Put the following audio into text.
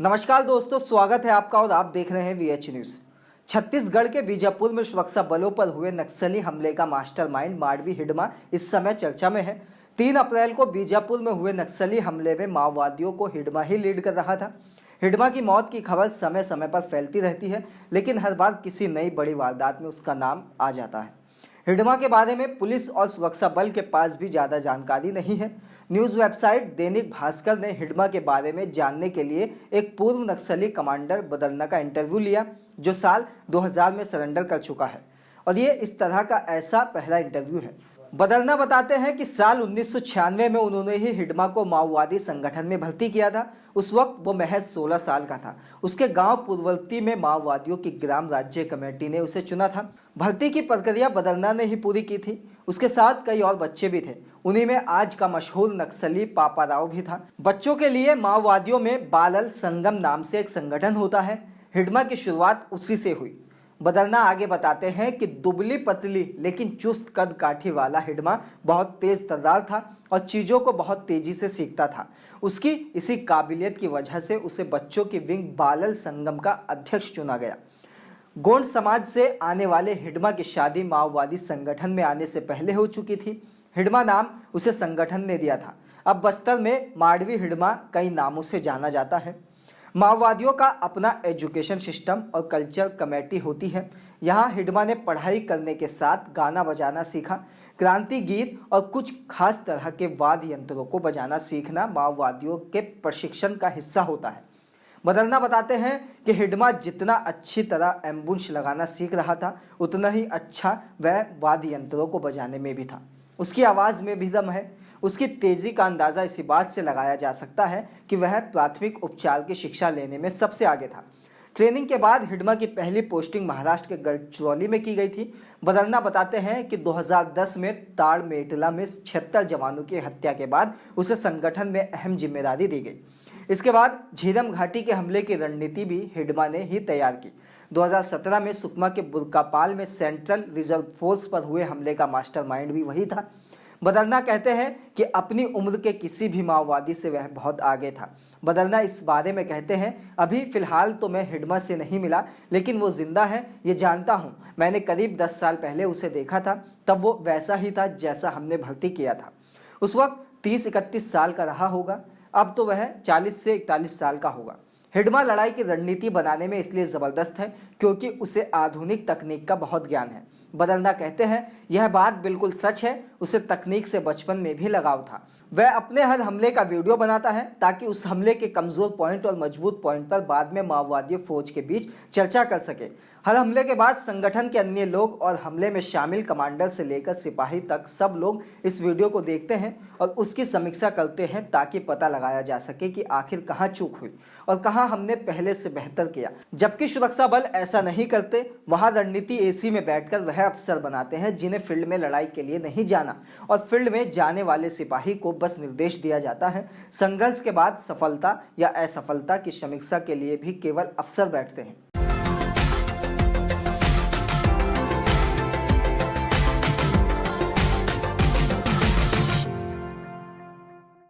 नमस्कार दोस्तों, स्वागत है आपका और आप देख रहे हैं वीएच न्यूज। छत्तीसगढ़ के बीजापुर में सुरक्षा बलों पर हुए नक्सली हमले का मास्टरमाइंड माडवी हिडमा इस समय चर्चा में है। 3 अप्रैल को बीजापुर में हुए नक्सली हमले में माओवादियों को हिडमा ही लीड कर रहा था। हिडमा की मौत की खबर समय समय पर फैलती रहती है, लेकिन हर बार किसी नई बड़ी वारदात में उसका नाम आ जाता है। हिडमा के बारे में पुलिस और सुरक्षा बल के पास भी ज़्यादा जानकारी नहीं है। न्यूज़ वेबसाइट दैनिक भास्कर ने हिडमा के बारे में जानने के लिए एक पूर्व नक्सली कमांडर बदलना का इंटरव्यू लिया, जो साल 2000 में सरेंडर कर चुका है, और ये इस तरह का ऐसा पहला इंटरव्यू है। बदलना बताते हैं कि साल 1996 में उन्होंने ही हिडमा को माओवादी संगठन में भर्ती किया था। उस वक्त वो महज 16 साल का था। उसके गांव पूर्ववर्ती में माओवादियों की ग्राम राज्य कमेटी ने उसे चुना था। भर्ती की प्रक्रिया बदलना ने ही पूरी की थी। उसके साथ कई और बच्चे भी थे। उन्हीं में आज का मशहूर नक्सली पापा राव भी था। बच्चों के लिए माओवादियों में बालल संगम नाम से एक संगठन होता है। हिडमा की शुरुआत उसी से हुई। बदलना आगे बताते हैं कि दुबली पतली लेकिन चुस्त कद काठी वाला हिडमा बहुत तेज तर्रार था और चीज़ों को बहुत तेजी से सीखता था। उसकी इसी काबिलियत की वजह से उसे बच्चों की विंग बालल संगम का अध्यक्ष चुना गया। गोंड समाज से आने वाले हिडमा की शादी माओवादी संगठन में आने से पहले हो चुकी थी। हिडमा नाम उसे संगठन ने दिया था। अब बस्तर में माडवी हिडमा कई नामों से जाना जाता है। माओवादियों का अपना एजुकेशन सिस्टम और कल्चर कमेटी होती है। यहाँ हिडमा ने पढ़ाई करने के साथ गाना बजाना सीखा। क्रांति गीत और कुछ खास तरह के वाद्य यंत्रों को बजाना सीखना माओवादियों के प्रशिक्षण का हिस्सा होता है। बदलना बताते हैं कि हिडमा जितना अच्छी तरह एम्बुश लगाना सीख रहा था, उतना ही अच्छा वह वाद्य यंत्रों को बजाने में भी था। उसकी आवाज़ में भी दम है। उसकी तेजी का अंदाज़ा इसी बात से लगाया जा सकता है कि वह प्राथमिक उपचार की शिक्षा लेने में सबसे आगे था। ट्रेनिंग के बाद हिडमा की पहली पोस्टिंग महाराष्ट्र के गढ़चिरौली में की गई थी। बदलना बताते हैं कि 2010 में ताड़मेटला में 76 जवानों की हत्या के बाद उसे संगठन में अहम जिम्मेदारी दी गई। इसके बाद झीरम घाटी के हमले की रणनीति भी हिडमा ने ही तैयार की। 2017 में सुकमा के बुर्कापाल में सेंट्रल रिजर्व फोर्स पर हुए हमले का मास्टरमाइंड भी वही था। बदलना कहते हैं कि अपनी उम्र के किसी भी माओवादी से वह बहुत आगे था। बदलना इस बारे में कहते हैं, अभी फिलहाल तो मैं हिडमा से नहीं मिला, लेकिन वो जिंदा है ये जानता हूँ। मैंने करीब 10 साल पहले उसे देखा था, तब वो वैसा ही था जैसा हमने भर्ती किया था। उस वक्त 30-31 साल का रहा होगा। अब तो वह 40 से 41 साल का होगा। हिडमा लड़ाई की रणनीति बनाने में इसलिए ज़बरदस्त है क्योंकि उसे आधुनिक तकनीक का बहुत ज्ञान है। बदलना कहते हैं, यह बात बिल्कुल सच है। उसे तकनीक से बचपन में भी लगाव था। वह अपने हर हमले का वीडियो बनाता है ताकि उस हमले के कमज़ोर पॉइंट और मजबूत पॉइंट पर बाद में माओवादी फौज के बीच चर्चा कर सके। हर हमले के बाद संगठन के अन्य लोग और हमले में शामिल कमांडर से लेकर सिपाही तक सब लोग इस वीडियो को देखते हैं और उसकी समीक्षा करते हैं ताकि पता लगाया जा सके कि आखिर कहाँ चूक हुई और कहाँ हमने पहले से बेहतर किया। जबकि सुरक्षा बल ऐसा नहीं करते। वहाँ रणनीति एसी में बैठकर वह अफसर बनाते हैं जिन्हें फील्ड में लड़ाई के लिए नहीं जाना, और फील्ड में जाने वाले सिपाही को बस निर्देश दिया जाता है। संघर्ष के बाद सफलता या असफलता की समीक्षा के लिए भी केवल अफसर बैठते हैं।